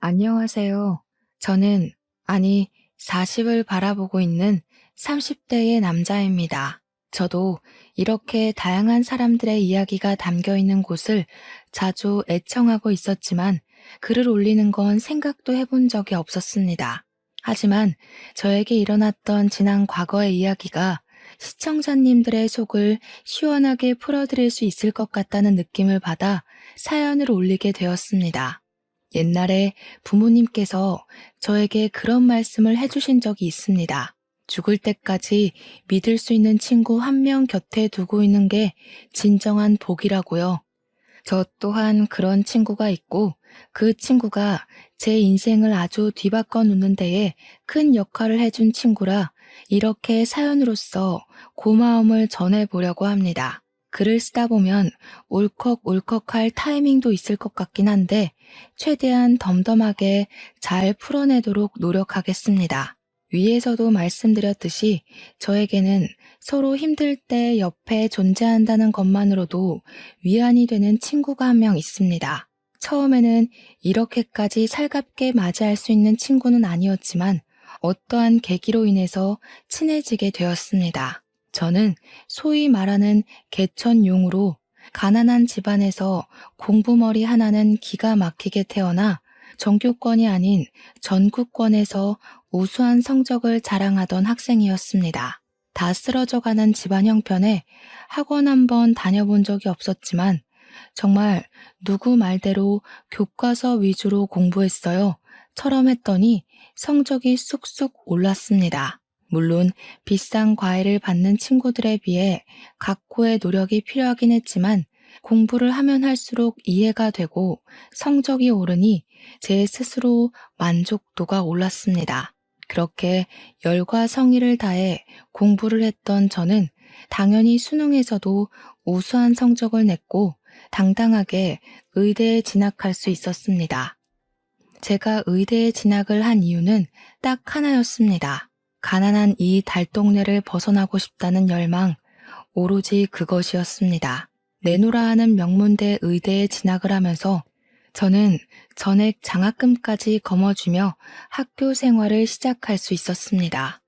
안녕하세요. 저는, 아니, 40을 바라보고 있는 30대의 남자입니다. 저도 이렇게 다양한 사람들의 이야기가 담겨 있는 곳을 자주 애청하고 있었지만 글을 올리는 건 생각도 해본 적이 없었습니다. 하지만 저에게 일어났던 지난 과거의 이야기가 시청자님들의 속을 시원하게 풀어드릴 수 있을 것 같다는 느낌을 받아 사연을 올리게 되었습니다. 옛날에 부모님께서 저에게 그런 말씀을 해주신 적이 있습니다. 죽을 때까지 믿을 수 있는 친구 한 명 곁에 두고 있는 게 진정한 복이라고요. 저 또한 그런 친구가 있고 그 친구가 제 인생을 아주 뒤바꿔 놓는 데에 큰 역할을 해준 친구라 이렇게 사연으로서 고마움을 전해보려고 합니다. 글을 쓰다 보면 울컥울컥할 타이밍도 있을 것 같긴 한데 최대한 덤덤하게 잘 풀어내도록 노력하겠습니다. 위에서도 말씀드렸듯이 저에게는 서로 힘들 때 옆에 존재한다는 것만으로도 위안이 되는 친구가 한 명 있습니다. 처음에는 이렇게까지 살갑게 맞이할 수 있는 친구는 아니었지만 어떠한 계기로 인해서 친해지게 되었습니다. 저는 소위 말하는 개천용으로 가난한 집안에서 공부머리 하나는 기가 막히게 태어나 전교권이 아닌 전국권에서 우수한 성적을 자랑하던 학생이었습니다. 다 쓰러져가는 집안 형편에 학원 한번 다녀본 적이 없었지만 정말 누구 말대로 교과서 위주로 공부했어요. 처럼 했더니 성적이 쑥쑥 올랐습니다. 물론 비싼 과외를 받는 친구들에 비해 각고의 노력이 필요하긴 했지만 공부를 하면 할수록 이해가 되고 성적이 오르니 제 스스로 만족도가 올랐습니다. 그렇게 열과 성의를 다해 공부를 했던 저는 당연히 수능에서도 우수한 성적을 냈고 당당하게 의대에 진학할 수 있었습니다. 제가 의대에 진학을 한 이유는 딱 하나였습니다. 가난한 이 달동네를 벗어나고 싶다는 열망, 오로지 그것이었습니다. 내노라 하는 명문대 의대에 진학을 하면서 저는 전액 장학금까지 거머쥐며 학교 생활을 시작할 수 있었습니다.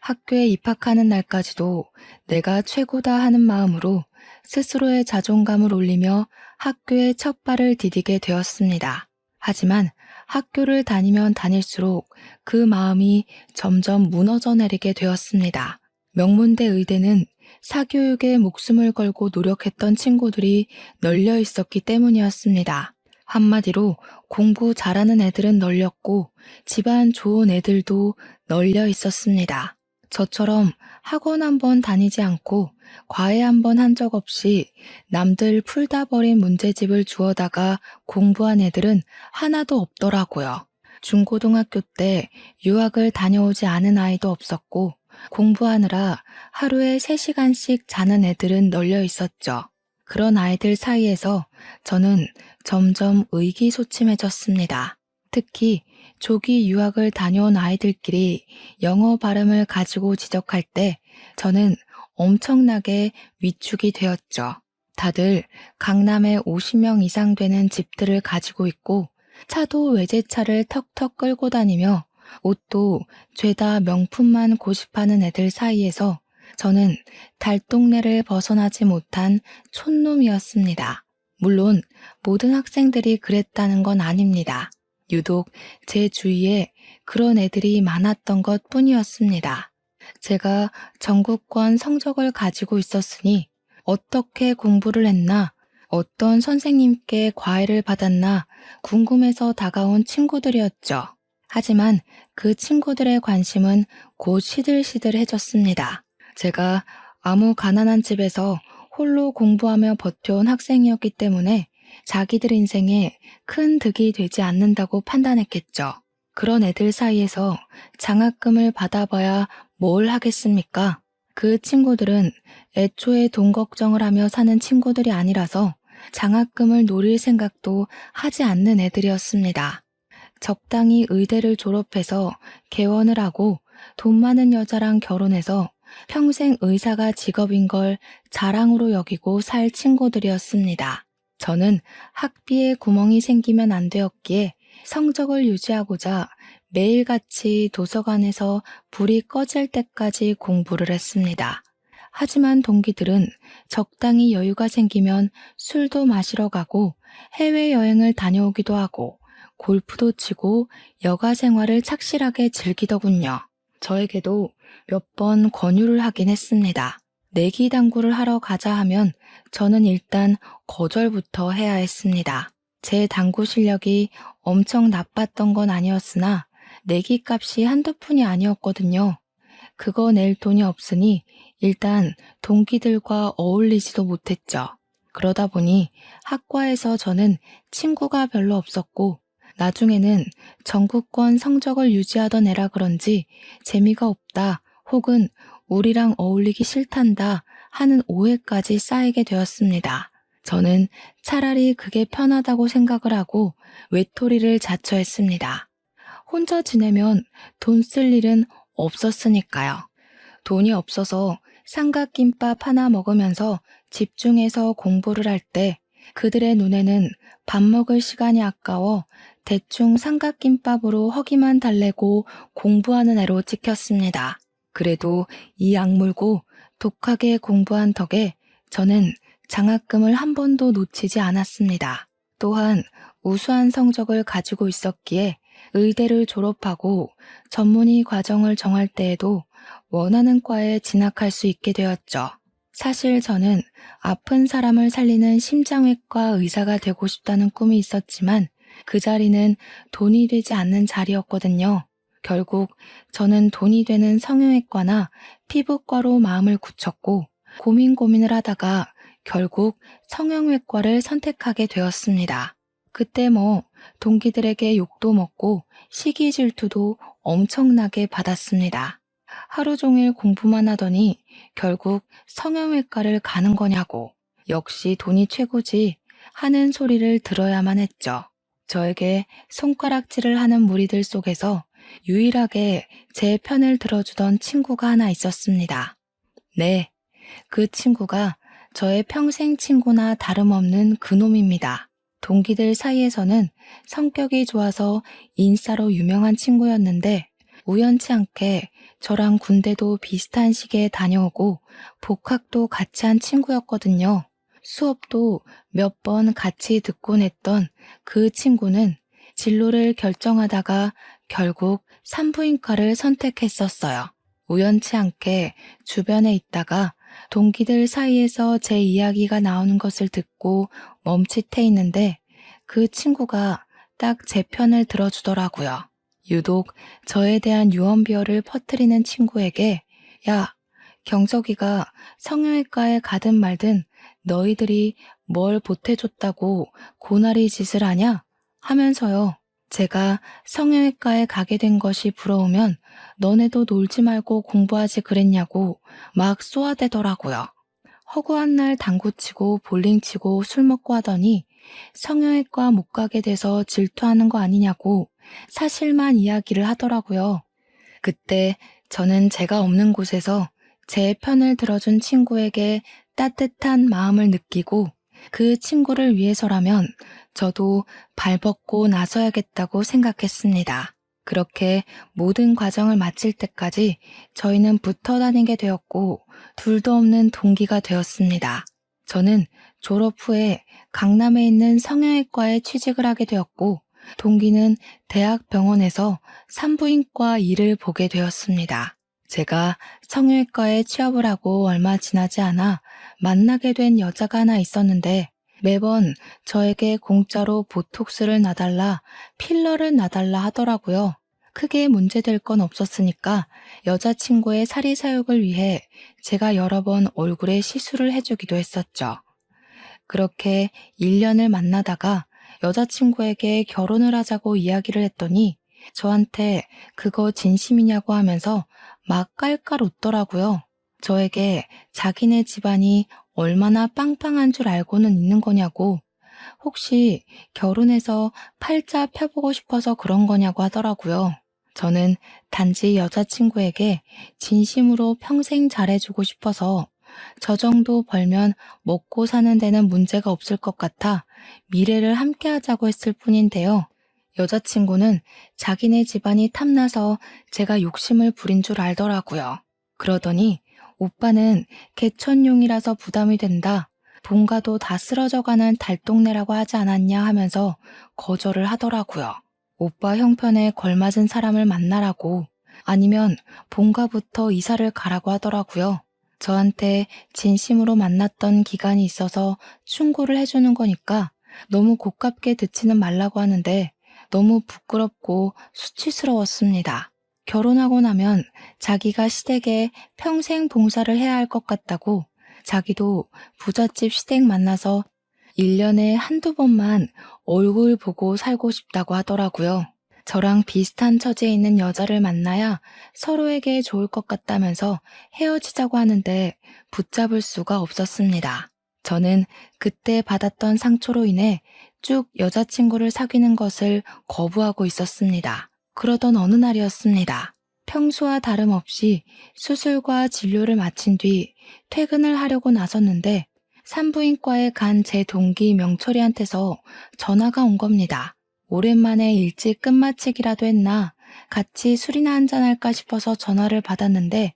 학교에 입학하는 날까지도 내가 최고다 하는 마음으로 스스로의 자존감을 올리며 학교에 첫 발을 디디게 되었습니다. 하지만 학교를 다니면 다닐수록 그 마음이 점점 무너져 내리게 되었습니다. 명문대 의대는 사교육에 목숨을 걸고 노력했던 친구들이 널려 있었기 때문이었습니다. 한마디로 공부 잘하는 애들은 널렸고 집안 좋은 애들도 널려 있었습니다. 저처럼 학원 한번 다니지 않고 과외 한번 한 적 없이 남들 풀다 버린 문제집을 주워다가 공부한 애들은 하나도 없더라고요. 중고등학교 때 유학을 다녀오지 않은 아이도 없었고 공부하느라 하루에 3시간씩 자는 애들은 널려 있었죠. 그런 아이들 사이에서 저는 점점 의기소침해졌습니다. 특히 조기 유학을 다녀온 아이들끼리 영어 발음을 가지고 지적할 때 저는 엄청나게 위축이 되었죠. 다들 강남에 50명 이상 되는 집들을 가지고 있고 차도 외제차를 턱턱 끌고 다니며 옷도 죄다 명품만 고집하는 애들 사이에서 저는 달동네를 벗어나지 못한 촌놈이었습니다. 물론 모든 학생들이 그랬다는 건 아닙니다. 유독 제 주위에 그런 애들이 많았던 것 뿐이었습니다. 제가 전국권 성적을 가지고 있었으니 어떻게 공부를 했나, 어떤 선생님께 과외를 받았나 궁금해서 다가온 친구들이었죠. 하지만 그 친구들의 관심은 곧 시들시들해졌습니다. 제가 아무 가난한 집에서 홀로 공부하며 버텨온 학생이었기 때문에 자기들 인생에 큰 득이 되지 않는다고 판단했겠죠. 그런 애들 사이에서 장학금을 받아봐야 뭘 하겠습니까? 그 친구들은 애초에 돈 걱정을 하며 사는 친구들이 아니라서 장학금을 노릴 생각도 하지 않는 애들이었습니다. 적당히 의대를 졸업해서 개원을 하고 돈 많은 여자랑 결혼해서 평생 의사가 직업인 걸 자랑으로 여기고 살 친구들이었습니다. 저는 학비에 구멍이 생기면 안 되었기에 성적을 유지하고자 매일같이 도서관에서 불이 꺼질 때까지 공부를 했습니다. 하지만 동기들은 적당히 여유가 생기면 술도 마시러 가고 해외여행을 다녀오기도 하고 골프도 치고 여가 생활을 착실하게 즐기더군요. 저에게도 몇 번 권유를 하긴 했습니다. 내기 당구를 하러 가자 하면 저는 일단 거절부터 해야 했습니다. 제 당구 실력이 엄청 나빴던 건 아니었으나 내기 값이 한두 푼이 아니었거든요. 그거 낼 돈이 없으니 일단 동기들과 어울리지도 못했죠. 그러다 보니 학과에서 저는 친구가 별로 없었고 나중에는 전국권 성적을 유지하던 애라 그런지 재미가 없다 혹은 우리랑 어울리기 싫단다 하는 오해까지 쌓이게 되었습니다. 저는 차라리 그게 편하다고 생각을 하고 외톨이를 자처했습니다. 혼자 지내면 돈 쓸 일은 없었으니까요. 돈이 없어서 삼각김밥 하나 먹으면서 집중해서 공부를 할 때 그들의 눈에는 밥 먹을 시간이 아까워 대충 삼각김밥으로 허기만 달래고 공부하는 애로 찍혔습니다. 그래도 이 악물고 독하게 공부한 덕에 저는 장학금을 한 번도 놓치지 않았습니다. 또한 우수한 성적을 가지고 있었기에 의대를 졸업하고 전문의 과정을 정할 때에도 원하는 과에 진학할 수 있게 되었죠. 사실 저는 아픈 사람을 살리는 심장외과 의사가 되고 싶다는 꿈이 있었지만 그 자리는 돈이 되지 않는 자리였거든요. 결국 저는 돈이 되는 성형외과나 피부과로 마음을 굳혔고 고민을 하다가 결국 성형외과를 선택하게 되었습니다. 그때 동기들에게 욕도 먹고 시기 질투도 엄청나게 받았습니다. 하루 종일 공부만 하더니 결국 성형외과를 가는 거냐고 역시 돈이 최고지 하는 소리를 들어야만 했죠. 저에게 손가락질을 하는 무리들 속에서 유일하게 제 편을 들어주던 친구가 하나 있었습니다. 네, 그 친구가 저의 평생 친구나 다름없는 그놈입니다. 동기들 사이에서는 성격이 좋아서 인싸로 유명한 친구였는데 우연치 않게 저랑 군대도 비슷한 시기에 다녀오고 복학도 같이 한 친구였거든요. 수업도 몇 번 같이 듣곤 했던 그 친구는 진로를 결정하다가 결국 산부인과를 선택했었어요. 우연치 않게 주변에 있다가 동기들 사이에서 제 이야기가 나오는 것을 듣고 멈칫해 있는데 그 친구가 딱 제 편을 들어주더라고요. 유독 저에 대한 유언비어를 퍼뜨리는 친구에게 야, 경석이가 성형외과에 가든 말든 너희들이 뭘 보태줬다고 고나리 짓을 하냐? 하면서요. 제가 성형외과에 가게 된 것이 부러우면 너네도 놀지 말고 공부하지 그랬냐고 막 쏘아대더라고요. 허구한 날 당구 치고 볼링 치고 술 먹고 하더니 성형외과 못 가게 돼서 질투하는 거 아니냐고 사실만 이야기를 하더라고요. 그때 저는 제가 없는 곳에서 제 편을 들어준 친구에게 따뜻한 마음을 느끼고 그 친구를 위해서라면 저도 발벗고 나서야겠다고 생각했습니다. 그렇게 모든 과정을 마칠 때까지 저희는 붙어 다니게 되었고 둘도 없는 동기가 되었습니다. 저는 졸업 후에 강남에 있는 성형외과에 취직을 하게 되었고 동기는 대학병원에서 산부인과 일을 보게 되었습니다. 제가 성형외과에 취업을 하고 얼마 지나지 않아 만나게 된 여자가 하나 있었는데 매번 저에게 공짜로 보톡스를 놔달라, 필러를 놔달라 하더라고요. 크게 문제될 건 없었으니까 여자친구의 사리사욕을 위해 제가 여러 번 얼굴에 시술을 해주기도 했었죠. 그렇게 1년을 만나다가 여자친구에게 결혼을 하자고 이야기를 했더니 저한테 그거 진심이냐고 하면서 막 깔깔 웃더라고요. 저에게 자기네 집안이 얼마나 빵빵한 줄 알고는 있는 거냐고, 혹시 결혼해서 팔자 펴보고 싶어서 그런 거냐고 하더라고요. 저는 단지 여자친구에게 진심으로 평생 잘해주고 싶어서 저 정도 벌면 먹고 사는 데는 문제가 없을 것 같아 미래를 함께 하자고 했을 뿐인데요. 여자친구는 자기네 집안이 탐나서 제가 욕심을 부린 줄 알더라고요. 그러더니 오빠는 개천용이라서 부담이 된다. 본가도 다 쓰러져가는 달동네라고 하지 않았냐 하면서 거절을 하더라고요. 오빠 형편에 걸맞은 사람을 만나라고 아니면 본가부터 이사를 가라고 하더라고요. 저한테 진심으로 만났던 기간이 있어서 충고를 해주는 거니까 너무 고깝게 듣지는 말라고 하는데 너무 부끄럽고 수치스러웠습니다. 결혼하고 나면 자기가 시댁에 평생 봉사를 해야 할 것 같다고 자기도 부잣집 시댁 만나서 1년에 한두 번만 얼굴 보고 살고 싶다고 하더라고요. 저랑 비슷한 처지에 있는 여자를 만나야 서로에게 좋을 것 같다면서 헤어지자고 하는데 붙잡을 수가 없었습니다. 저는 그때 받았던 상처로 인해 쭉 여자친구를 사귀는 것을 거부하고 있었습니다. 그러던 어느 날이었습니다. 평소와 다름없이 수술과 진료를 마친 뒤 퇴근을 하려고 나섰는데 산부인과에 간 제 동기 명철이한테서 전화가 온 겁니다. 오랜만에 일찍 끝마치기라도 했나 같이 술이나 한잔할까 싶어서 전화를 받았는데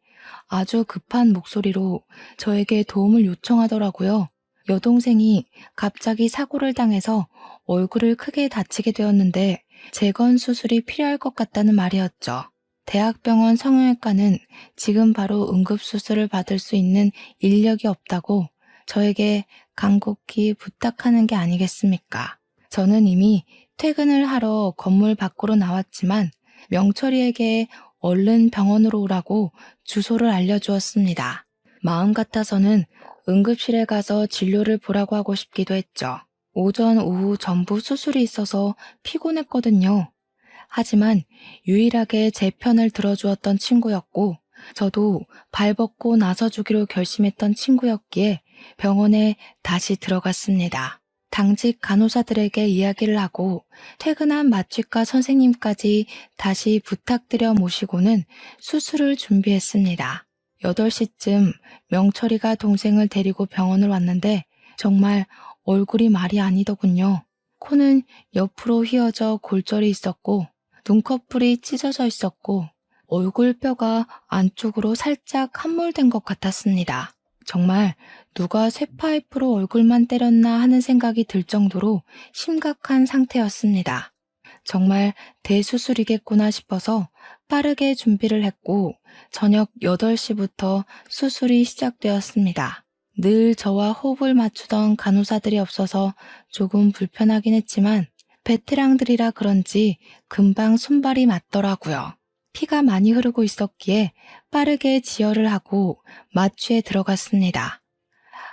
아주 급한 목소리로 저에게 도움을 요청하더라고요. 여동생이 갑자기 사고를 당해서 얼굴을 크게 다치게 되었는데 재건 수술이 필요할 것 같다는 말이었죠. 대학병원 성형외과는 지금 바로 응급수술을 받을 수 있는 인력이 없다고 저에게 간곡히 부탁하는 게 아니겠습니까? 저는 이미 퇴근을 하러 건물 밖으로 나왔지만 명철이에게 얼른 병원으로 오라고 주소를 알려주었습니다. 마음 같아서는 응급실에 가서 진료를 보라고 하고 싶기도 했죠. 오전, 오후 전부 수술이 있어서 피곤했거든요. 하지만 유일하게 제 편을 들어주었던 친구였고 저도 발벗고 나서주기로 결심했던 친구였기에 병원에 다시 들어갔습니다. 당직 간호사들에게 이야기를 하고 퇴근한 마취과 선생님까지 다시 부탁드려 모시고는 수술을 준비했습니다. 8시쯤 명철이가 동생을 데리고 병원을 왔는데 정말 얼굴이 말이 아니더군요. 코는 옆으로 휘어져 골절이 있었고 눈꺼풀이 찢어져 있었고 얼굴뼈가 안쪽으로 살짝 함몰된 것 같았습니다. 정말 누가 쇠파이프로 얼굴만 때렸나 하는 생각이 들 정도로 심각한 상태였습니다. 정말 대수술이겠구나 싶어서 빠르게 준비를 했고 저녁 8시부터 수술이 시작되었습니다. 늘 저와 호흡을 맞추던 간호사들이 없어서 조금 불편하긴 했지만 베테랑들이라 그런지 금방 손발이 맞더라고요. 피가 많이 흐르고 있었기에 빠르게 지혈을 하고 마취에 들어갔습니다.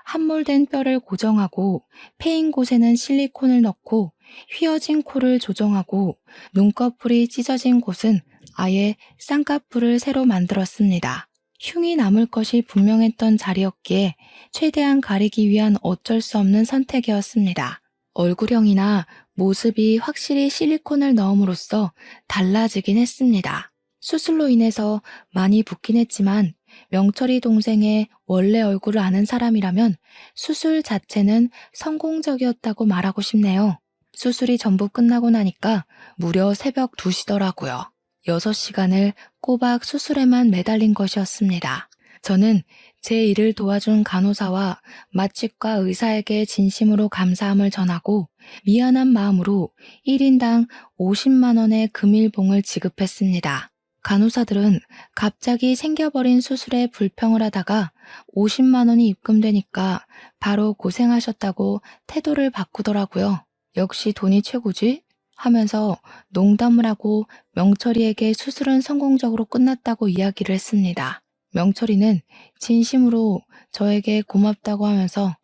함몰된 뼈를 고정하고 패인 곳에는 실리콘을 넣고 휘어진 코를 조정하고 눈꺼풀이 찢어진 곳은 아예 쌍꺼풀을 새로 만들었습니다. 흉이 남을 것이 분명했던 자리였기에 최대한 가리기 위한 어쩔 수 없는 선택이었습니다. 얼굴형이나 모습이 확실히 실리콘을 넣음으로써 달라지긴 했습니다. 수술로 인해서 많이 붓긴 했지만 명철이 동생의 원래 얼굴을 아는 사람이라면 수술 자체는 성공적이었다고 말하고 싶네요. 수술이 전부 끝나고 나니까 무려 새벽 2시더라고요. 6시간을 꼬박 수술에만 매달린 것이었습니다. 저는 제 일을 도와준 간호사와 마취과 의사에게 진심으로 감사함을 전하고 미안한 마음으로 1인당 50만 원의 금일봉을 지급했습니다. 간호사들은 갑자기 생겨버린 수술에 불평을 하다가 50만 원이 입금되니까 바로 고생하셨다고 태도를 바꾸더라고요. 역시 돈이 최고지? 하면서 농담을 하고 명철이에게 수술은 성공적으로 끝났다고 이야기를 했습니다. 명철이는 진심으로 저에게 고맙다고 하면서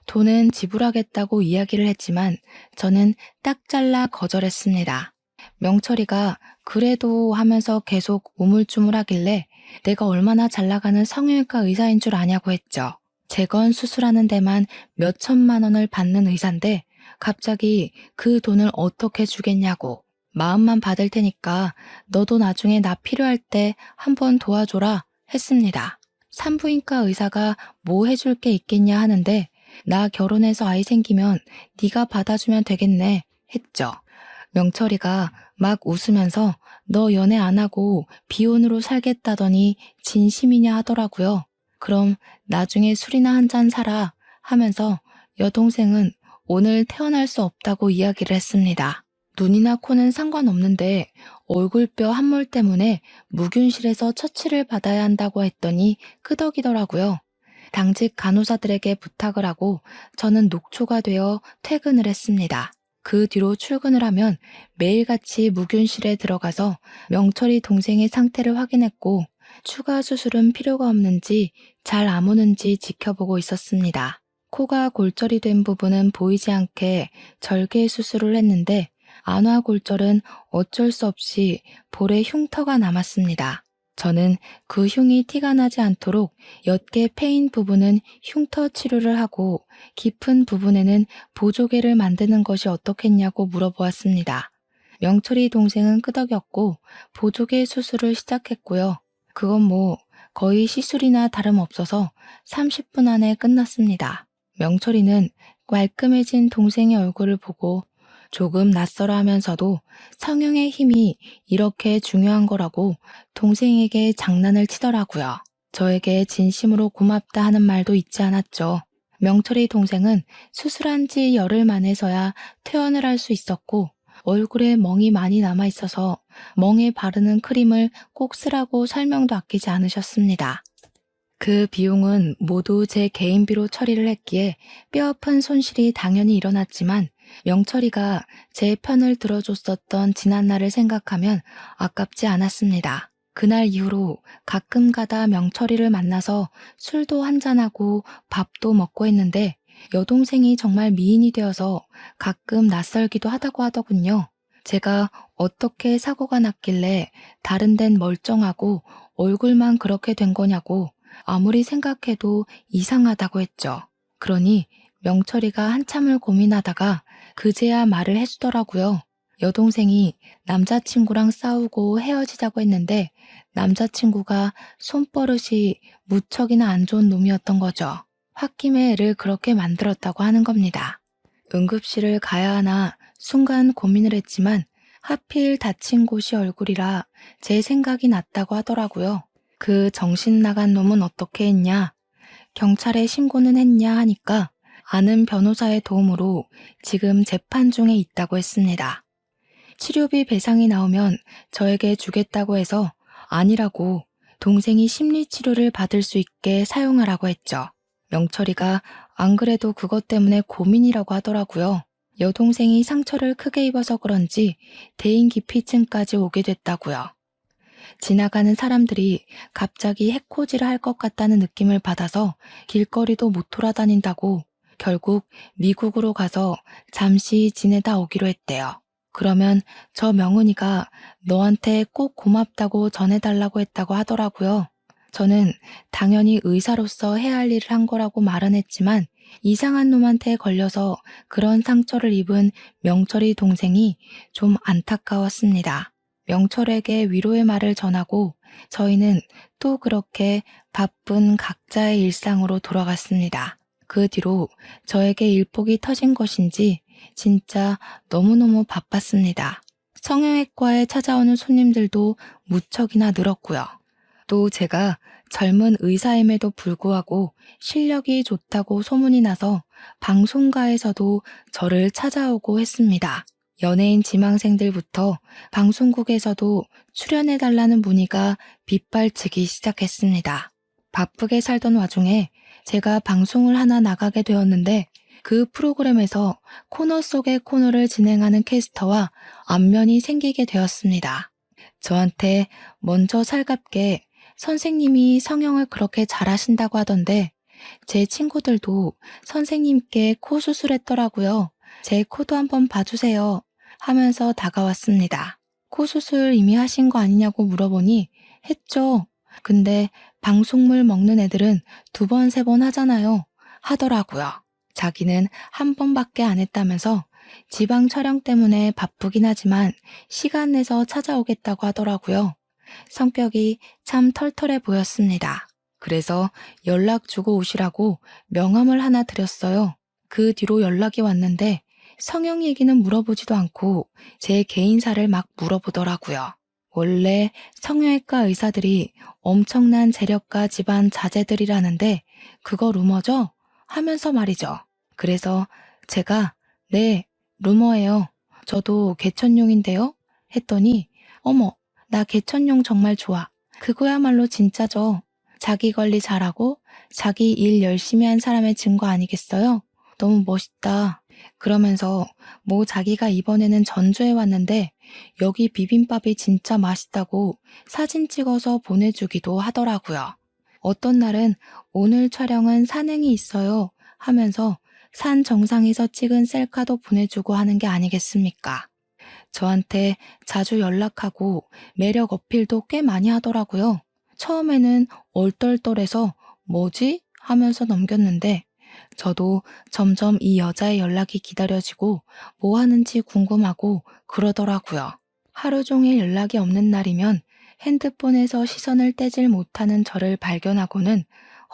돈은 지불하겠다고 이야기를 했지만 저는 딱 잘라 거절했습니다. 명철이가 그래도 하면서 계속 우물쭈물하길래 내가 얼마나 잘 나가는 성형외과 의사인 줄 아냐고 했죠. 재건 수술하는 데만 몇 천만 원을 받는 의사인데 갑자기 그 돈을 어떻게 주겠냐고 마음만 받을 테니까 너도 나중에 나 필요할 때 한번 도와줘라 했습니다. 산부인과 의사가 뭐 해줄 게 있겠냐 하는데 나 결혼해서 아이 생기면 네가 받아주면 되겠네 했죠. 명철이가 막 웃으면서 너 연애 안 하고 비혼으로 살겠다더니 진심이냐 하더라고요. 그럼 나중에 술이나 한 잔 사라 하면서 여동생은 오늘 태어날 수 없다고 이야기를 했습니다. 눈이나 코는 상관없는데 얼굴뼈 함몰 때문에 무균실에서 처치를 받아야 한다고 했더니 끄덕이더라고요. 당직 간호사들에게 부탁을 하고 저는 녹초가 되어 퇴근을 했습니다. 그 뒤로 출근을 하면 매일같이 무균실에 들어가서 명철이 동생의 상태를 확인했고 추가 수술은 필요가 없는지 잘 아무는지 지켜보고 있었습니다. 코가 골절이 된 부분은 보이지 않게 절개 수술을 했는데 안화골절은 어쩔 수 없이 볼에 흉터가 남았습니다. 저는 그 흉이 티가 나지 않도록 옅게 패인 부분은 흉터 치료를 하고 깊은 부분에는 보조개를 만드는 것이 어떻겠냐고 물어보았습니다. 명철이 동생은 끄덕였고 보조개 수술을 시작했고요. 그건 뭐 거의 시술이나 다름없어서 30분 안에 끝났습니다. 명철이는 말끔해진 동생의 얼굴을 보고 조금 낯설어 하면서도 성형의 힘이 이렇게 중요한 거라고 동생에게 장난을 치더라고요. 저에게 진심으로 고맙다 하는 말도 잊지 않았죠. 명철이 동생은 수술한 지 열흘 만에서야 퇴원을 할 수 있었고 얼굴에 멍이 많이 남아 있어서 멍에 바르는 크림을 꼭 쓰라고 설명도 아끼지 않으셨습니다. 그 비용은 모두 제 개인비로 처리를 했기에 뼈아픈 손실이 당연히 일어났지만 명철이가 제 편을 들어줬었던 지난날을 생각하면 아깝지 않았습니다. 그날 이후로 가끔 가다 명철이를 만나서 술도 한잔하고 밥도 먹고 했는데 여동생이 정말 미인이 되어서 가끔 낯설기도 하다고 하더군요. 제가 어떻게 사고가 났길래 다른 데는 멀쩡하고 얼굴만 그렇게 된 거냐고 아무리 생각해도 이상하다고 했죠. 그러니 명철이가 한참을 고민하다가 그제야 말을 해주더라고요. 여동생이 남자친구랑 싸우고 헤어지자고 했는데 남자친구가 손버릇이 무척이나 안 좋은 놈이었던 거죠. 홧김에 애를 그렇게 만들었다고 하는 겁니다. 응급실을 가야 하나 순간 고민을 했지만 하필 다친 곳이 얼굴이라 제 생각이 났다고 하더라고요. 그 정신 나간 놈은 어떻게 했냐? 경찰에 신고는 했냐 하니까 아는 변호사의 도움으로 지금 재판 중에 있다고 했습니다. 치료비 배상이 나오면 저에게 주겠다고 해서 아니라고 동생이 심리치료를 받을 수 있게 사용하라고 했죠. 명철이가 안 그래도 그것 때문에 고민이라고 하더라고요. 여동생이 상처를 크게 입어서 그런지 대인기피증까지 오게 됐다고요. 지나가는 사람들이 갑자기 해코지를 할 것 같다는 느낌을 받아서 길거리도 못 돌아다닌다고 결국 미국으로 가서 잠시 지내다 오기로 했대요. 그러면 저 명은이가 너한테 꼭 고맙다고 전해달라고 했다고 하더라고요. 저는 당연히 의사로서 해야 할 일을 한 거라고 말은 했지만 이상한 놈한테 걸려서 그런 상처를 입은 명철이 동생이 좀 안타까웠습니다. 명철에게 위로의 말을 전하고 저희는 또 그렇게 바쁜 각자의 일상으로 돌아갔습니다. 그 뒤로 저에게 일복이 터진 것인지 진짜 너무너무 바빴습니다. 성형외과에 찾아오는 손님들도 무척이나 늘었고요. 또 제가 젊은 의사임에도 불구하고 실력이 좋다고 소문이 나서 방송가에서도 저를 찾아오고 했습니다. 연예인 지망생들부터 방송국에서도 출연해달라는 문의가 빗발치기 시작했습니다. 바쁘게 살던 와중에 제가 방송을 하나 나가게 되었는데 그 프로그램에서 코너 속의 코너를 진행하는 캐스터와 안면이 생기게 되었습니다. 저한테 먼저 살갑게 선생님이 성형을 그렇게 잘하신다고 하던데 제 친구들도 선생님께 코 수술했더라고요. 제 코도 한번 봐주세요 하면서 다가왔습니다. 코 수술 이미 하신 거 아니냐고 물어보니 했죠. 근데 방송물 먹는 애들은 2번, 3번 하잖아요. 하더라고요. 자기는 한 번밖에 안 했다면서 지방 촬영 때문에 바쁘긴 하지만 시간 내서 찾아오겠다고 하더라고요. 성격이 참 털털해 보였습니다. 그래서 연락 주고 오시라고 명함을 하나 드렸어요. 그 뒤로 연락이 왔는데 성형 얘기는 물어보지도 않고 제 개인사를 막 물어보더라고요. 원래 성형외과 의사들이 엄청난 재력가 집안 자제들이라는데 그거 루머죠? 하면서 말이죠. 그래서 제가 네, 루머예요. 저도 개천용인데요. 했더니 어머, 나 개천용 정말 좋아. 그거야말로 진짜죠. 자기 관리 잘하고 자기 일 열심히 한 사람의 증거 아니겠어요? 너무 멋있다. 그러면서 뭐 자기가 이번에는 전주에 왔는데 여기 비빔밥이 진짜 맛있다고 사진 찍어서 보내주기도 하더라고요. 어떤 날은 오늘 촬영은 산행이 있어요 하면서 산 정상에서 찍은 셀카도 보내주고 하는 게 아니겠습니까? 저한테 자주 연락하고 매력 어필도 꽤 많이 하더라고요. 처음에는 얼떨떨해서 뭐지? 하면서 넘겼는데 저도 점점 이 여자의 연락이 기다려지고 뭐 하는지 궁금하고 그러더라고요. 하루 종일 연락이 없는 날이면 핸드폰에서 시선을 떼질 못하는 저를 발견하고는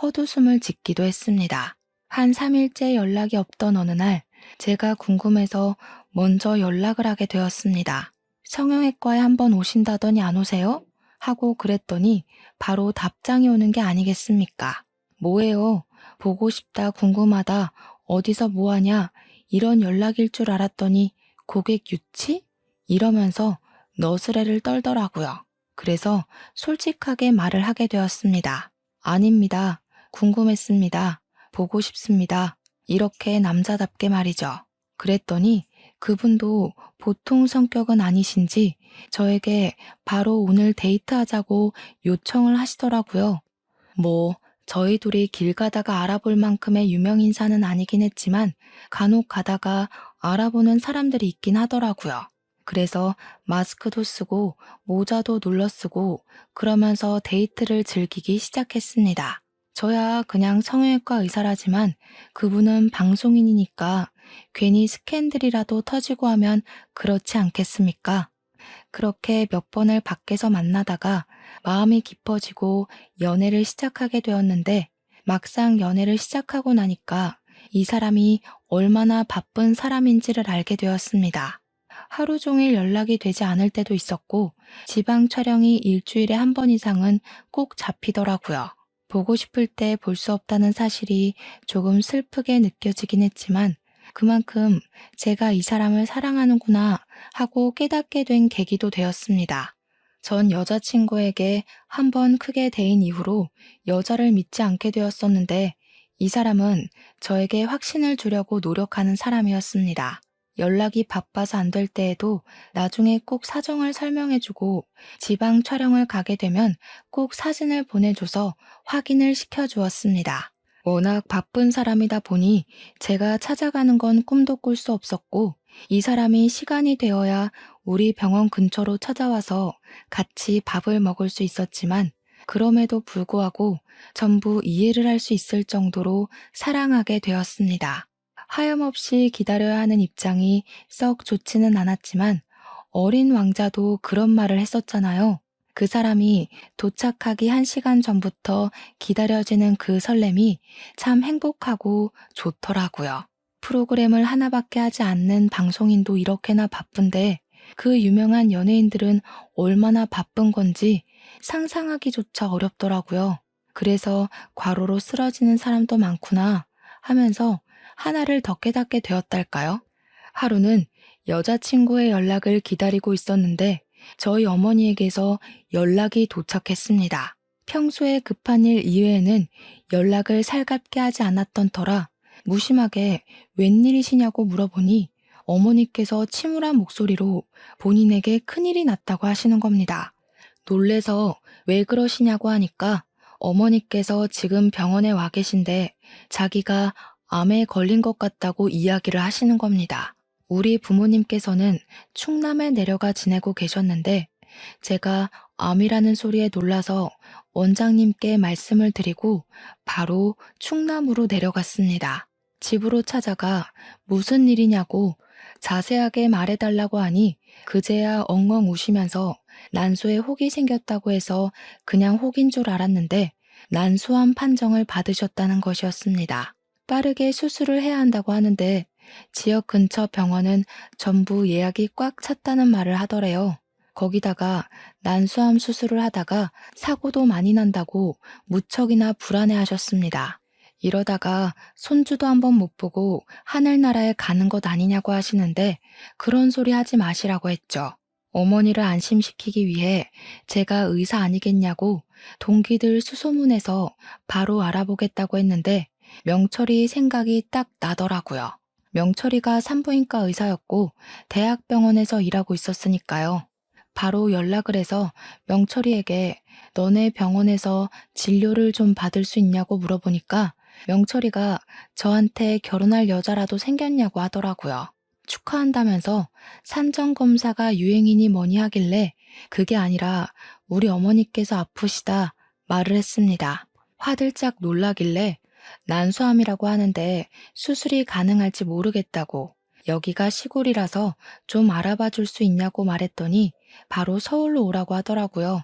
헛웃음을 짓기도 했습니다. 한 3일째 연락이 없던 어느 날 제가 궁금해서 먼저 연락을 하게 되었습니다. 성형외과에 한번 오신다더니 안 오세요? 하고 그랬더니 바로 답장이 오는 게 아니겠습니까? 뭐예요? 보고 싶다, 궁금하다, 어디서 뭐하냐, 이런 연락일 줄 알았더니 고객 유치? 이러면서 너스레를 떨더라고요. 그래서 솔직하게 말을 하게 되었습니다. 아닙니다. 궁금했습니다. 보고 싶습니다. 이렇게 남자답게 말이죠. 그랬더니 그분도 보통 성격은 아니신지 저에게 바로 오늘 데이트하자고 요청을 하시더라고요. 뭐 저희 둘이 길 가다가 알아볼 만큼의 유명인사는 아니긴 했지만 간혹 가다가 알아보는 사람들이 있긴 하더라고요. 그래서 마스크도 쓰고 모자도 눌러 쓰고 그러면서 데이트를 즐기기 시작했습니다. 저야 그냥 성형외과 의사라지만 그분은 방송인이니까 괜히 스캔들이라도 터지고 하면 그렇지 않겠습니까? 그렇게 몇 번을 밖에서 만나다가 마음이 깊어지고 연애를 시작하게 되었는데 막상 연애를 시작하고 나니까 이 사람이 얼마나 바쁜 사람인지를 알게 되었습니다. 하루 종일 연락이 되지 않을 때도 있었고 지방 촬영이 일주일에 한 번 이상은 꼭 잡히더라고요. 보고 싶을 때 볼 수 없다는 사실이 조금 슬프게 느껴지긴 했지만 그만큼 제가 이 사람을 사랑하는구나 하고 깨닫게 된 계기도 되었습니다. 전 여자친구에게 한 번 크게 대인 이후로 여자를 믿지 않게 되었었는데 이 사람은 저에게 확신을 주려고 노력하는 사람이었습니다. 연락이 바빠서 안 될 때에도 나중에 꼭 사정을 설명해주고 지방 촬영을 가게 되면 꼭 사진을 보내줘서 확인을 시켜주었습니다. 워낙 바쁜 사람이다 보니 제가 찾아가는 건 꿈도 꿀 수 없었고 이 사람이 시간이 되어야 우리 병원 근처로 찾아와서 같이 밥을 먹을 수 있었지만 그럼에도 불구하고 전부 이해를 할 수 있을 정도로 사랑하게 되었습니다. 하염없이 기다려야 하는 입장이 썩 좋지는 않았지만 어린 왕자도 그런 말을 했었잖아요. 그 사람이 도착하기 1시간 전부터 기다려지는 그 설렘이 참 행복하고 좋더라고요. 프로그램을 하나밖에 하지 않는 방송인도 이렇게나 바쁜데 그 유명한 연예인들은 얼마나 바쁜 건지 상상하기조차 어렵더라고요. 그래서 과로로 쓰러지는 사람도 많구나 하면서 하나를 더 깨닫게 되었달까요? 하루는 여자친구의 연락을 기다리고 있었는데 저희 어머니에게서 연락이 도착했습니다. 평소에 급한 일 이외에는 연락을 살갑게 하지 않았던 터라 무심하게 웬일이시냐고 물어보니 어머니께서 침울한 목소리로 본인에게 큰일이 났다고 하시는 겁니다. 놀래서 왜 그러시냐고 하니까 어머니께서 지금 병원에 와 계신데 자기가 암에 걸린 것 같다고 이야기를 하시는 겁니다. 우리 부모님께서는 충남에 내려가 지내고 계셨는데 제가 암이라는 소리에 놀라서 원장님께 말씀을 드리고 바로 충남으로 내려갔습니다. 집으로 찾아가 무슨 일이냐고 자세하게 말해달라고 하니 그제야 엉엉 우시면서 난소에 혹이 생겼다고 해서 그냥 혹인 줄 알았는데 난소암 판정을 받으셨다는 것이었습니다. 빠르게 수술을 해야 한다고 하는데 지역 근처 병원은 전부 예약이 꽉 찼다는 말을 하더래요. 거기다가 난수암 수술을 하다가 사고도 많이 난다고 무척이나 불안해 하셨습니다. 이러다가 손주도 한번 못 보고 하늘나라에 가는 것 아니냐고 하시는데 그런 소리 하지 마시라고 했죠. 어머니를 안심시키기 위해 제가 의사 아니겠냐고 동기들 수소문해서 바로 알아보겠다고 했는데 명철이 생각이 딱 나더라고요. 명철이가 산부인과 의사였고 대학병원에서 일하고 있었으니까요. 바로 연락을 해서 명철이에게 너네 병원에서 진료를 좀 받을 수 있냐고 물어보니까 명철이가 저한테 결혼할 여자라도 생겼냐고 하더라고요. 축하한다면서 산전검사가 유행이니 뭐니 하길래 그게 아니라 우리 어머니께서 아프시다 말을 했습니다. 화들짝 놀라길래 난소암이라고 하는데 수술이 가능할지 모르겠다고 여기가 시골이라서 좀 알아봐 줄 수 있냐고 말했더니 바로 서울로 오라고 하더라고요.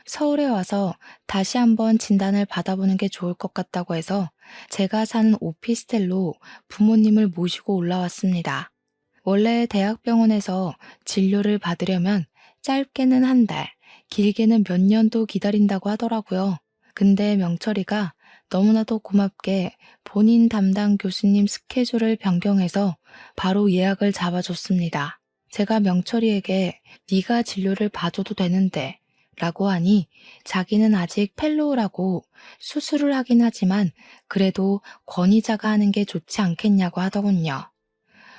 서울에 와서 다시 한번 진단을 받아보는 게 좋을 것 같다고 해서 제가 사는 오피스텔로 부모님을 모시고 올라왔습니다. 원래 대학병원에서 진료를 받으려면 짧게는 한 달, 길게는 몇 년도 기다린다고 하더라고요. 근데 명철이가 너무나도 고맙게 본인 담당 교수님 스케줄을 변경해서 바로 예약을 잡아줬습니다. 제가 명철이에게 네가 진료를 봐줘도 되는데 라고 하니 자기는 아직 펠로우라고 수술을 하긴 하지만 그래도 권위자가 하는 게 좋지 않겠냐고 하더군요.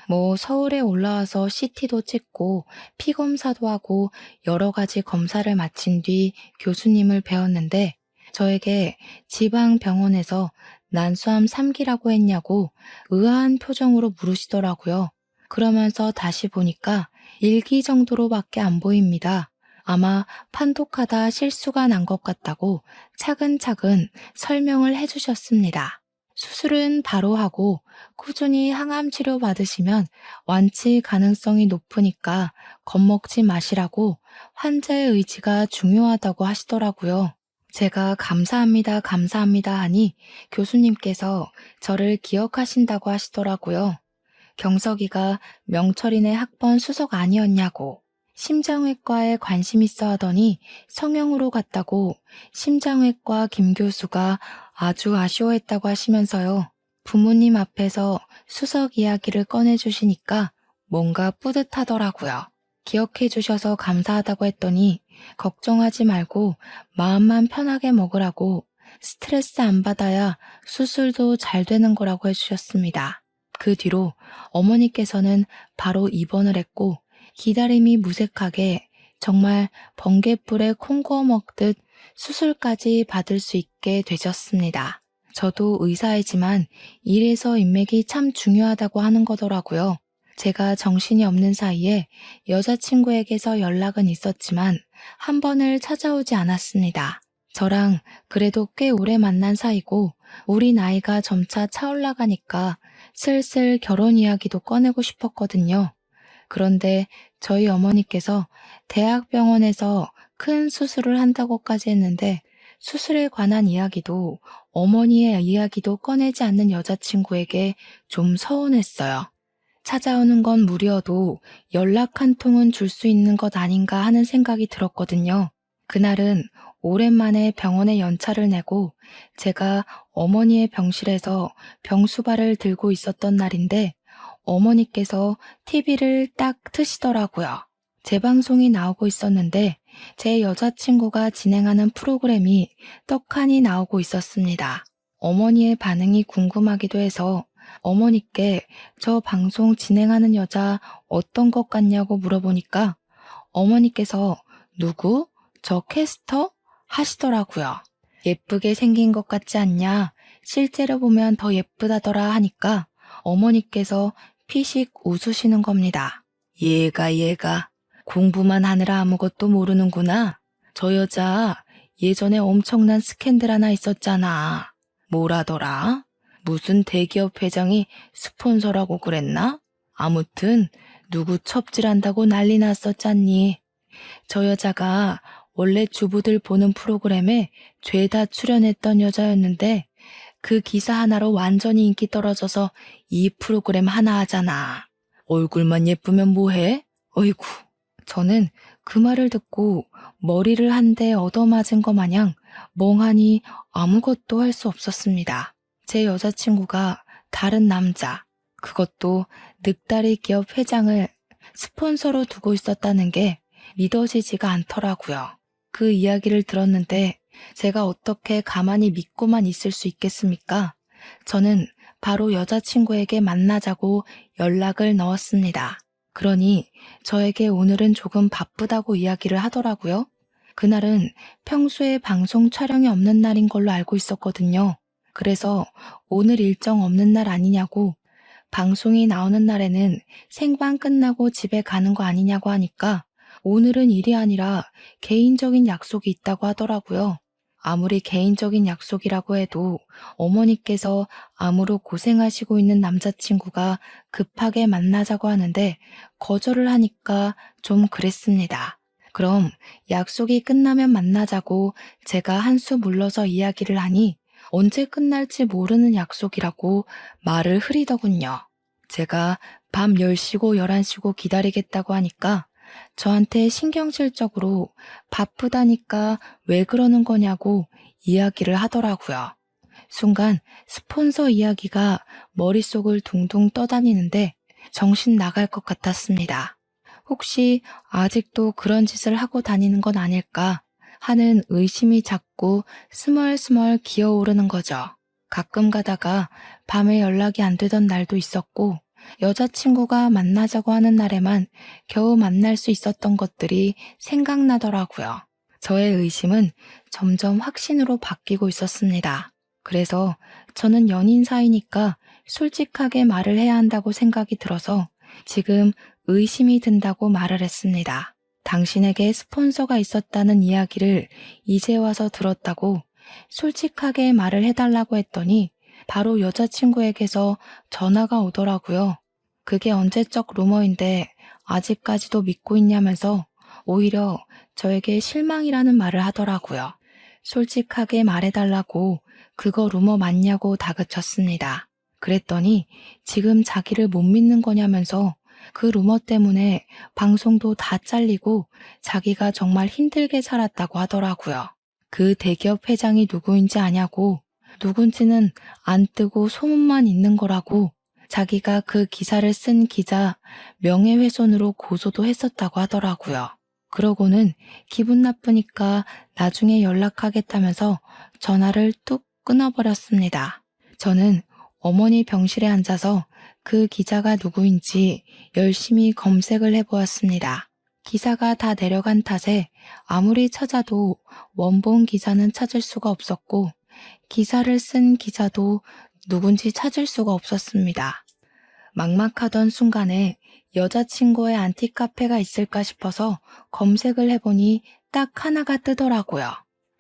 뭐 서울에 올라와서 CT도 찍고 피검사도 하고 여러 가지 검사를 마친 뒤 교수님을 배웠는데 저에게 지방 병원에서 난소암 3기라고 했냐고 의아한 표정으로 물으시더라고요. 그러면서 다시 보니까 1기 정도로밖에 안 보입니다. 아마 판독하다 실수가 난 것 같다고 차근차근 설명을 해주셨습니다. 수술은 바로 하고 꾸준히 항암 치료 받으시면 완치 가능성이 높으니까 겁먹지 마시라고 환자의 의지가 중요하다고 하시더라고요. 제가 감사합니다, 감사합니다 하니 교수님께서 저를 기억하신다고 하시더라고요. 경석이가 명철이네 학번 수석 아니었냐고 심장외과에 관심 있어 하더니 성형으로 갔다고 심장외과 김 교수가 아주 아쉬워했다고 하시면서요. 부모님 앞에서 수석 이야기를 꺼내주시니까 뭔가 뿌듯하더라고요. 기억해 주셔서 감사하다고 했더니 걱정하지 말고 마음만 편하게 먹으라고 스트레스 안 받아야 수술도 잘 되는 거라고 해주셨습니다. 그 뒤로 어머니께서는 바로 입원을 했고 기다림이 무색하게 정말 번갯불에 콩 구워 먹듯 수술까지 받을 수 있게 되셨습니다. 저도 의사이지만 일에서 인맥이 참 중요하다고 하는 거더라고요. 제가 정신이 없는 사이에 여자친구에게서 연락은 있었지만 한 번을 찾아오지 않았습니다. 저랑 그래도 꽤 오래 만난 사이고 우리 나이가 점차 차올라가니까 슬슬 결혼 이야기도 꺼내고 싶었거든요. 그런데 저희 어머니께서 대학병원에서 큰 수술을 한다고까지 했는데 수술에 관한 이야기도 어머니의 이야기도 꺼내지 않는 여자친구에게 좀 서운했어요. 찾아오는 건 무리여도 연락 한 통은 줄 수 있는 것 아닌가 하는 생각이 들었거든요. 그날은 오랜만에 병원에 연차를 내고 제가 어머니의 병실에서 병수발을 들고 있었던 날인데 어머니께서 TV를 딱 트시더라고요. 제 방송이 나오고 있었는데 제 여자친구가 진행하는 프로그램이 떡하니 나오고 있었습니다. 어머니의 반응이 궁금하기도 해서 어머니께 저 방송 진행하는 여자 어떤 것 같냐고 물어보니까 어머니께서 누구? 저 캐스터? 하시더라고요. 예쁘게 생긴 것 같지 않냐? 실제로 보면 더 예쁘다더라 하니까 어머니께서 피식 웃으시는 겁니다. 얘가 공부만 하느라 아무것도 모르는구나. 저 여자 예전에 엄청난 스캔들 하나 있었잖아. 뭐라더라? 무슨 대기업 회장이 스폰서라고 그랬나? 아무튼 누구 첩질한다고 난리 났었잖니. 저 여자가 원래 주부들 보는 프로그램에 죄다 출연했던 여자였는데 그 기사 하나로 완전히 인기 떨어져서 이 프로그램 하나 하잖아. 얼굴만 예쁘면 뭐해? 어이구. 저는 그 말을 듣고 머리를 한 대 얻어맞은 것 마냥 멍하니 아무것도 할 수 없었습니다. 제 여자친구가 다른 남자, 그것도 늑다리 기업 회장을 스폰서로 두고 있었다는 게 믿어지지가 않더라고요. 그 이야기를 들었는데 제가 어떻게 가만히 믿고만 있을 수 있겠습니까? 저는 바로 여자친구에게 만나자고 연락을 넣었습니다. 그러니 저에게 오늘은 조금 바쁘다고 이야기를 하더라고요. 그날은 평소에 방송 촬영이 없는 날인 걸로 알고 있었거든요. 그래서 오늘 일정 없는 날 아니냐고, 방송이 나오는 날에는 생방 끝나고 집에 가는 거 아니냐고 하니까 오늘은 일이 아니라 개인적인 약속이 있다고 하더라고요. 아무리 개인적인 약속이라고 해도 어머니께서 암으로 고생하시고 있는 남자친구가 급하게 만나자고 하는데 거절을 하니까 좀 그랬습니다. 그럼 약속이 끝나면 만나자고 제가 한 수 물러서 이야기를 하니 언제 끝날지 모르는 약속이라고 말을 흐리더군요. 제가 밤 10시고 11시고 기다리겠다고 하니까 저한테 신경질적으로 바쁘다니까 왜 그러는 거냐고 이야기를 하더라고요. 순간 스폰서 이야기가 머릿속을 둥둥 떠다니는데 정신 나갈 것 같았습니다. 혹시 아직도 그런 짓을 하고 다니는 건 아닐까 하는 의심이 자꾸 스멀스멀 기어오르는 거죠. 가끔 가다가 밤에 연락이 안 되던 날도 있었고 여자친구가 만나자고 하는 날에만 겨우 만날 수 있었던 것들이 생각나더라고요. 저의 의심은 점점 확신으로 바뀌고 있었습니다. 그래서 저는 연인 사이니까 솔직하게 말을 해야 한다고 생각이 들어서 지금 의심이 든다고 말을 했습니다. 당신에게 스폰서가 있었다는 이야기를 이제 와서 들었다고 솔직하게 말을 해달라고 했더니 바로 여자친구에게서 전화가 오더라고요. 그게 언제적 루머인데 아직까지도 믿고 있냐면서 오히려 저에게 실망이라는 말을 하더라고요. 솔직하게 말해달라고 그거 루머 맞냐고 다그쳤습니다. 그랬더니 지금 자기를 못 믿는 거냐면서 그 루머 때문에 방송도 다 잘리고 자기가 정말 힘들게 살았다고 하더라고요. 그 대기업 회장이 누구인지 아냐고, 누군지는 안 뜨고 소문만 있는 거라고, 자기가 그 기사를 쓴 기자 명예훼손으로 고소도 했었다고 하더라고요. 그러고는 기분 나쁘니까 나중에 연락하겠다면서 전화를 뚝 끊어버렸습니다. 저는 어머니 병실에 앉아서 그 기자가 누구인지 열심히 검색을 해보았습니다. 기사가 다 내려간 탓에 아무리 찾아도 원본 기사는 찾을 수가 없었고 기사를 쓴 기자도 누군지 찾을 수가 없었습니다. 막막하던 순간에 여자친구의 안티카페가 있을까 싶어서 검색을 해보니 딱 하나가 뜨더라고요.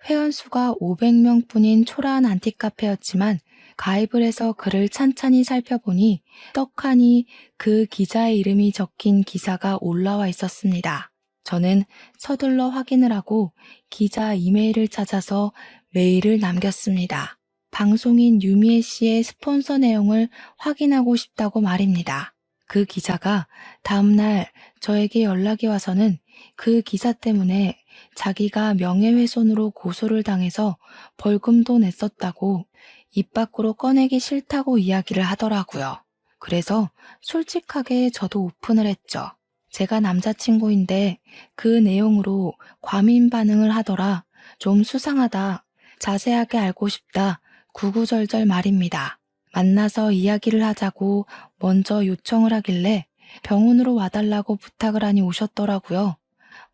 회원수가 500명뿐인 초라한 안티카페였지만 가입을 해서 글을 찬찬히 살펴보니 떡하니 그 기자의 이름이 적힌 기사가 올라와 있었습니다. 저는 서둘러 확인을 하고 기자 이메일을 찾아서 메일을 남겼습니다. 방송인 유미애 씨의 스폰서 내용을 확인하고 싶다고 말입니다. 그 기자가 다음날 저에게 연락이 와서는 그 기사 때문에 자기가 명예훼손으로 고소를 당해서 벌금도 냈었다고 입 밖으로 꺼내기 싫다고 이야기를 하더라고요. 그래서 솔직하게 저도 오픈을 했죠. 제가 남자친구인데 그 내용으로 과민 반응을 하더라. 좀 수상하다. 자세하게 알고 싶다. 구구절절 말입니다. 만나서 이야기를 하자고 먼저 요청을 하길래 병원으로 와달라고 부탁을 하니 오셨더라고요.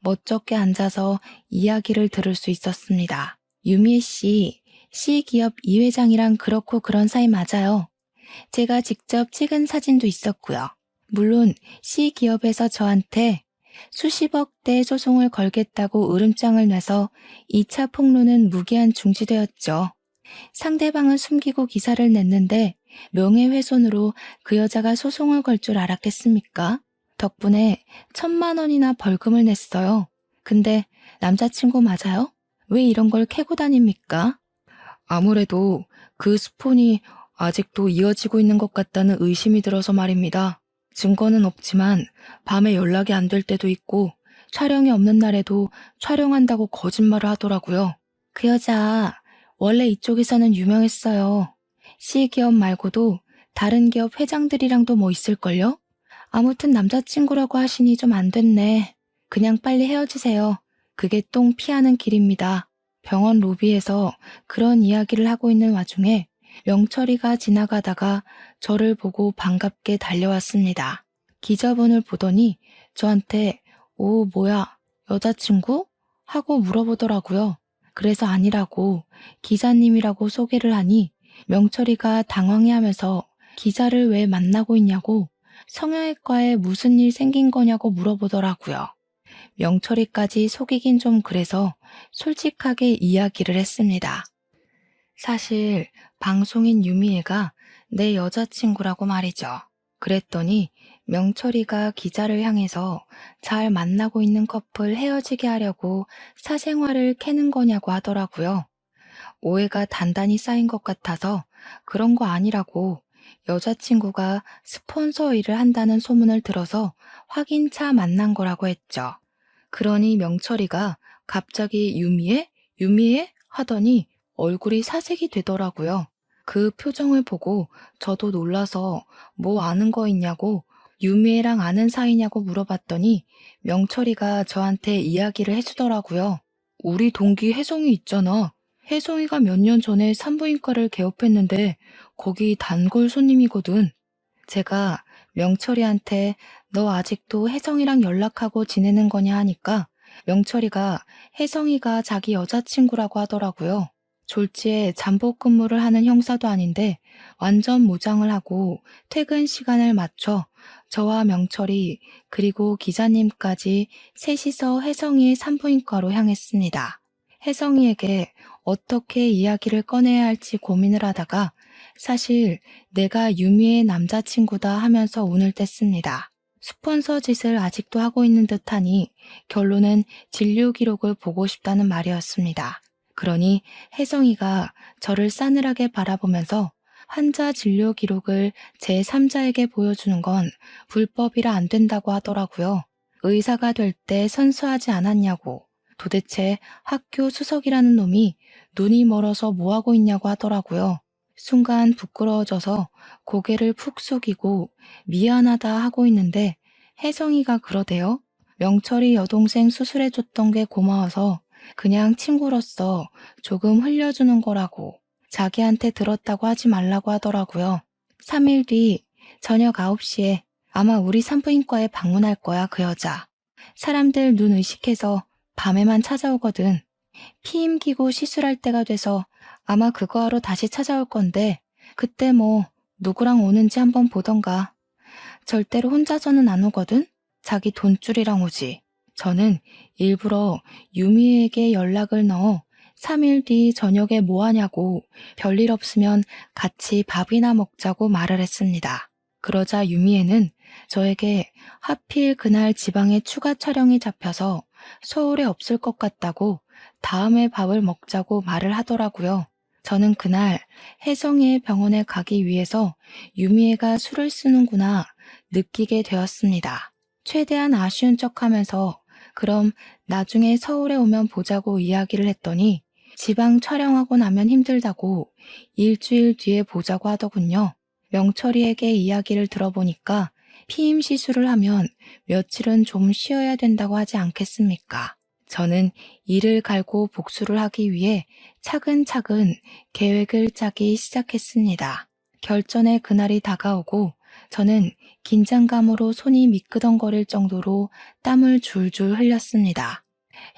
멋쩍게 앉아서 이야기를 들을 수 있었습니다. 유미애 씨, C기업 이 회장이랑 그렇고 그런 사이 맞아요. 제가 직접 찍은 사진도 있었고요. 물론 C기업에서 저한테 수십억 대 소송을 걸겠다고 으름장을 내서 2차 폭로는 무기한 중지되었죠. 상대방은 숨기고 기사를 냈는데 명예훼손으로 그 여자가 소송을 걸 줄 알았겠습니까? 덕분에 1,000만 원이나 벌금을 냈어요. 근데 남자친구 맞아요? 왜 이런 걸 캐고 다닙니까? 아무래도 그 스폰이 아직도 이어지고 있는 것 같다는 의심이 들어서 말입니다. 증거는 없지만 밤에 연락이 안 될 때도 있고 촬영이 없는 날에도 촬영한다고 거짓말을 하더라고요. 그 여자 원래 이쪽에서는 유명했어요. C기업 말고도 다른 기업 회장들이랑도 뭐 있을걸요? 아무튼 남자친구라고 하시니 좀 안 됐네. 그냥 빨리 헤어지세요. 그게 똥 피하는 길입니다. 병원 로비에서 그런 이야기를 하고 있는 와중에 명철이가 지나가다가 저를 보고 반갑게 달려왔습니다. 기자분을 보더니 저한테 오, 뭐야, 여자친구? 하고 물어보더라고요. 그래서 아니라고 기자님이라고 소개를 하니 명철이가 당황해하면서 기자를 왜 만나고 있냐고 성형외과에 무슨 일 생긴 거냐고 물어보더라고요. 명철이까지 속이긴 좀 그래서 솔직하게 이야기를 했습니다. 사실 방송인 유미애가 내 여자친구라고 말이죠. 그랬더니 명철이가 기자를 향해서 잘 만나고 있는 커플 헤어지게 하려고 사생활을 캐는 거냐고 하더라고요. 오해가 단단히 쌓인 것 같아서 그런 거 아니라고 여자친구가 스폰서 일을 한다는 소문을 들어서 확인차 만난 거라고 했죠. 그러니 명철이가 갑자기 유미애? 유미애? 하더니 얼굴이 사색이 되더라고요. 그 표정을 보고 저도 놀라서 뭐 아는 거 있냐고 유미애랑 아는 사이냐고 물어봤더니 명철이가 저한테 이야기를 해주더라고요. 우리 동기 혜성이 있잖아. 혜성이가 몇 년 전에 산부인과를 개업했는데 거기 단골 손님이거든. 제가 명철이한테 너 아직도 혜성이랑 연락하고 지내는 거냐 하니까 명철이가 혜성이가 자기 여자친구라고 하더라고요. 졸지에 잠복 근무를 하는 형사도 아닌데 완전 무장을 하고 퇴근 시간을 맞춰 저와 명철이 그리고 기자님까지 셋이서 혜성이의 산부인과로 향했습니다. 혜성이에게 어떻게 이야기를 꺼내야 할지 고민을 하다가 사실 내가 유미의 남자친구다 하면서 운을 뗐습니다. 스폰서 짓을 아직도 하고 있는 듯하니 결론은 진료 기록을 보고 싶다는 말이었습니다. 그러니 혜성이가 저를 싸늘하게 바라보면서 환자 진료 기록을 제3자에게 보여주는 건 불법이라 안 된다고 하더라고요. 의사가 될 때 선수하지 않았냐고. 도대체 학교 수석이라는 놈이 눈이 멀어서 뭐하고 있냐고 하더라고요. 순간 부끄러워져서 고개를 푹 숙이고 미안하다 하고 있는데 혜성이가 그러대요. 명철이 여동생 수술해줬던 게 고마워서 그냥 친구로서 조금 흘려주는 거라고 자기한테 들었다고 하지 말라고 하더라고요. 3일 뒤 저녁 9시에 아마 우리 산부인과에 방문할 거야, 그 여자. 사람들 눈 의식해서 밤에만 찾아오거든. 피임 기고 시술할 때가 돼서 아마 그거 하러 다시 찾아올 건데 그때 뭐 누구랑 오는지 한번 보던가. 절대로 혼자서는 안 오거든. 자기 돈줄이랑 오지. 저는 일부러 유미에게 연락을 넣어 3일 뒤 저녁에 뭐 하냐고 별일 없으면 같이 밥이나 먹자고 말을 했습니다. 그러자 유미애는 저에게 하필 그날 지방에 추가 촬영이 잡혀서 서울에 없을 것 같다고 다음에 밥을 먹자고 말을 하더라고요. 저는 그날 혜성이의 병원에 가기 위해서 유미애가 술을 쓰는구나 느끼게 되었습니다. 최대한 아쉬운 척하면서 그럼 나중에 서울에 오면 보자고 이야기를 했더니 지방 촬영하고 나면 힘들다고 일주일 뒤에 보자고 하더군요. 명철이에게 이야기를 들어보니까 피임 시술을 하면 며칠은 좀 쉬어야 된다고 하지 않겠습니까? 저는 이를 갈고 복수를 하기 위해 차근차근 계획을 짜기 시작했습니다. 결전의 그날이 다가오고 저는 긴장감으로 손이 미끄덩거릴 정도로 땀을 줄줄 흘렸습니다.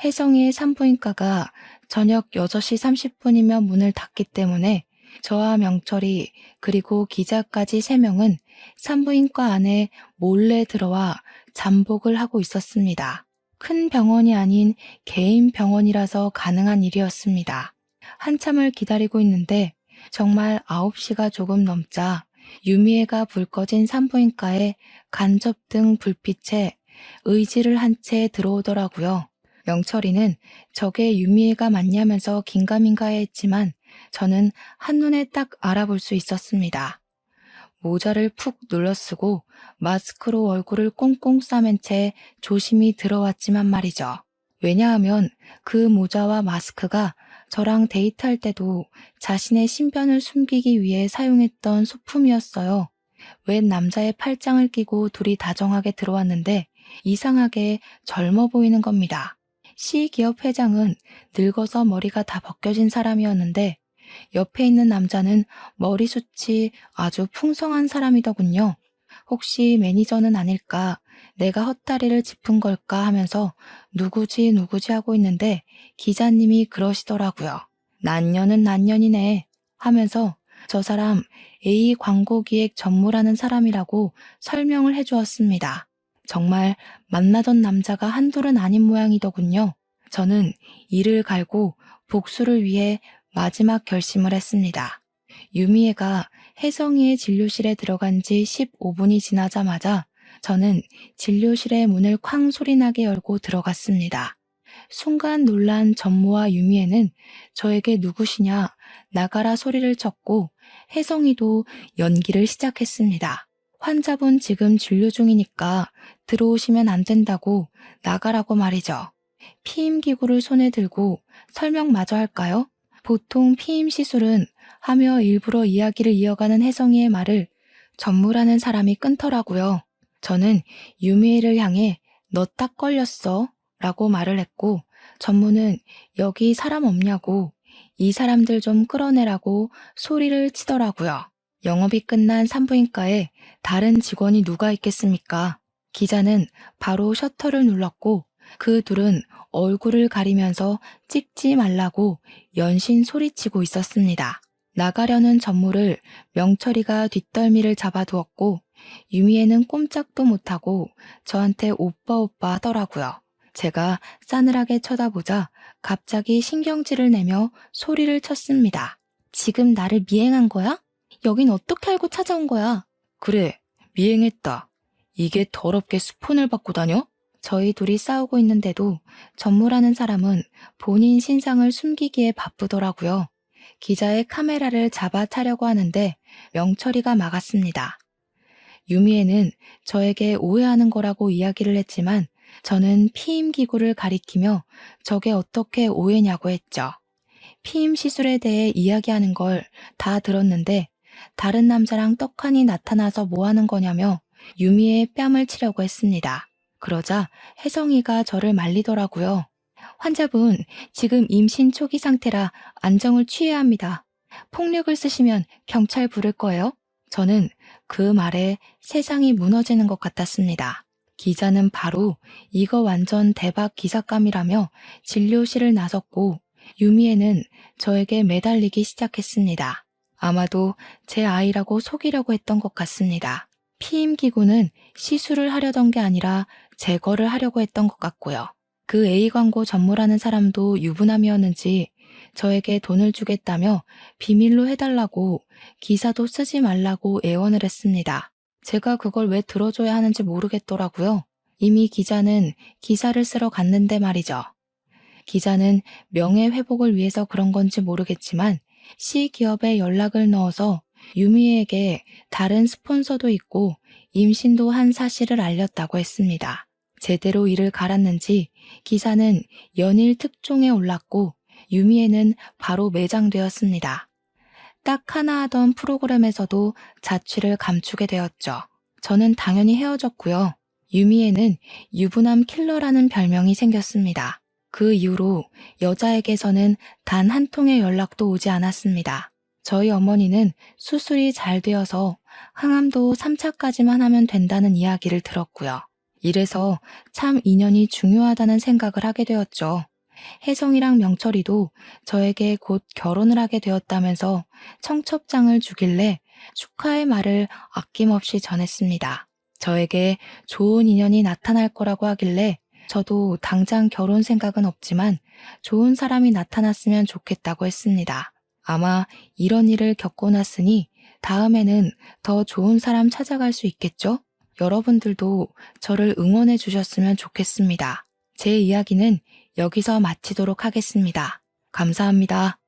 혜성이의 산부인과가 저녁 6시 30분이면 문을 닫기 때문에 저와 명철이 그리고 기자까지 3명은 산부인과 안에 몰래 들어와 잠복을 하고 있었습니다. 큰 병원이 아닌 개인 병원이라서 가능한 일이었습니다. 한참을 기다리고 있는데 정말 9시가 조금 넘자 유미애가 불 꺼진 산부인과에 간접등 불빛에 의지를 한 채 들어오더라고요. 명철이는 저게 유미애가 맞냐면서 긴가민가해 했지만 저는 한눈에 딱 알아볼 수 있었습니다. 모자를 푹 눌러쓰고 마스크로 얼굴을 꽁꽁 싸맨 채 조심히 들어왔지만 말이죠. 왜냐하면 그 모자와 마스크가 저랑 데이트할 때도 자신의 신변을 숨기기 위해 사용했던 소품이었어요. 웬 남자의 팔짱을 끼고 둘이 다정하게 들어왔는데 이상하게 젊어 보이는 겁니다. C기업 회장은 늙어서 머리가 다 벗겨진 사람이었는데 옆에 있는 남자는 머리숱이 아주 풍성한 사람이더군요. 혹시 매니저는 아닐까, 내가 헛다리를 짚은 걸까 하면서 누구지 누구지 하고 있는데 기자님이 그러시더라고요. 난년은 난년이네 하면서 저 사람 A 광고기획 전무라는 사람이라고 설명을 해주었습니다. 정말 만나던 남자가 한둘은 아닌 모양이더군요. 저는 이를 갈고 복수를 위해 마지막 결심을 했습니다. 유미애가 혜성이의 진료실에 들어간 지 15분이 지나자마자 저는 진료실의 문을 쾅 소리나게 열고 들어갔습니다. 순간 놀란 전무와 유미애는 저에게 누구시냐 나가라 소리를 쳤고 혜성이도 연기를 시작했습니다. 환자분 지금 진료 중이니까 들어오시면 안 된다고 나가라고 말이죠. 피임기구를 손에 들고 설명마저 할까요? 보통 피임 시술은 하며 일부러 이야기를 이어가는 혜성이의 말을 전무라는 사람이 끊더라고요. 저는 유미애를 향해 너 딱 걸렸어 라고 말을 했고 전무는 여기 사람 없냐고 이 사람들 좀 끌어내라고 소리를 치더라고요. 영업이 끝난 산부인과에 다른 직원이 누가 있겠습니까? 기자는 바로 셔터를 눌렀고 그 둘은 얼굴을 가리면서 찍지 말라고 연신 소리치고 있었습니다. 나가려는 전무를 명철이가 뒷덜미를 잡아두었고 유미애는 꼼짝도 못하고 저한테 오빠 오빠 하더라고요. 제가 싸늘하게 쳐다보자 갑자기 신경질을 내며 소리를 쳤습니다. 지금 나를 미행한 거야? 여긴 어떻게 알고 찾아온 거야? 그래, 미행했다. 이게 더럽게 스폰을 받고 다녀? 저희 둘이 싸우고 있는데도 전무라는 사람은 본인 신상을 숨기기에 바쁘더라고요. 기자의 카메라를 잡아차려고 하는데 명철이가 막았습니다. 유미애는 저에게 오해하는 거라고 이야기를 했지만 저는 피임기구를 가리키며 저게 어떻게 오해냐고 했죠. 피임 시술에 대해 이야기하는 걸 다 들었는데 다른 남자랑 떡하니 나타나서 뭐 하는 거냐며 유미애의 뺨을 치려고 했습니다. 그러자 혜성이가 저를 말리더라고요. 환자분, 지금 임신 초기 상태라 안정을 취해야 합니다. 폭력을 쓰시면 경찰 부를 거예요. 저는 그 말에 세상이 무너지는 것 같았습니다. 기자는 바로 이거 완전 대박 기사감이라며 진료실을 나섰고 유미애는 저에게 매달리기 시작했습니다. 아마도 제 아이라고 속이려고 했던 것 같습니다. 피임기구는 시술을 하려던 게 아니라 제거를 하려고 했던 것 같고요. 그 A광고 전무라는 사람도 유부남이었는지 저에게 돈을 주겠다며 비밀로 해달라고 기사도 쓰지 말라고 애원을 했습니다. 제가 그걸 왜 들어줘야 하는지 모르겠더라고요. 이미 기자는 기사를 쓰러 갔는데 말이죠. 기자는 명예회복을 위해서 그런 건지 모르겠지만 C기업에 연락을 넣어서 유미에게 다른 스폰서도 있고 임신도 한 사실을 알렸다고 했습니다. 제대로 일을 갈았는지 기사는 연일 특종에 올랐고 유미에는 바로 매장되었습니다. 딱 하나 하던 프로그램에서도 자취를 감추게 되었죠. 저는 당연히 헤어졌고요. 유미에는 유부남 킬러라는 별명이 생겼습니다. 그 이후로 여자에게서는 단 한 통의 연락도 오지 않았습니다. 저희 어머니는 수술이 잘 되어서 항암도 3차까지만 하면 된다는 이야기를 들었고요. 이래서 참 인연이 중요하다는 생각을 하게 되었죠. 혜성이랑 명철이도 저에게 곧 결혼을 하게 되었다면서 청첩장을 주길래 축하의 말을 아낌없이 전했습니다. 저에게 좋은 인연이 나타날 거라고 하길래 저도 당장 결혼 생각은 없지만 좋은 사람이 나타났으면 좋겠다고 했습니다. 아마 이런 일을 겪고 났으니 다음에는 더 좋은 사람 찾아갈 수 있겠죠? 여러분들도 저를 응원해 주셨으면 좋겠습니다. 제 이야기는 여기서 마치도록 하겠습니다. 감사합니다.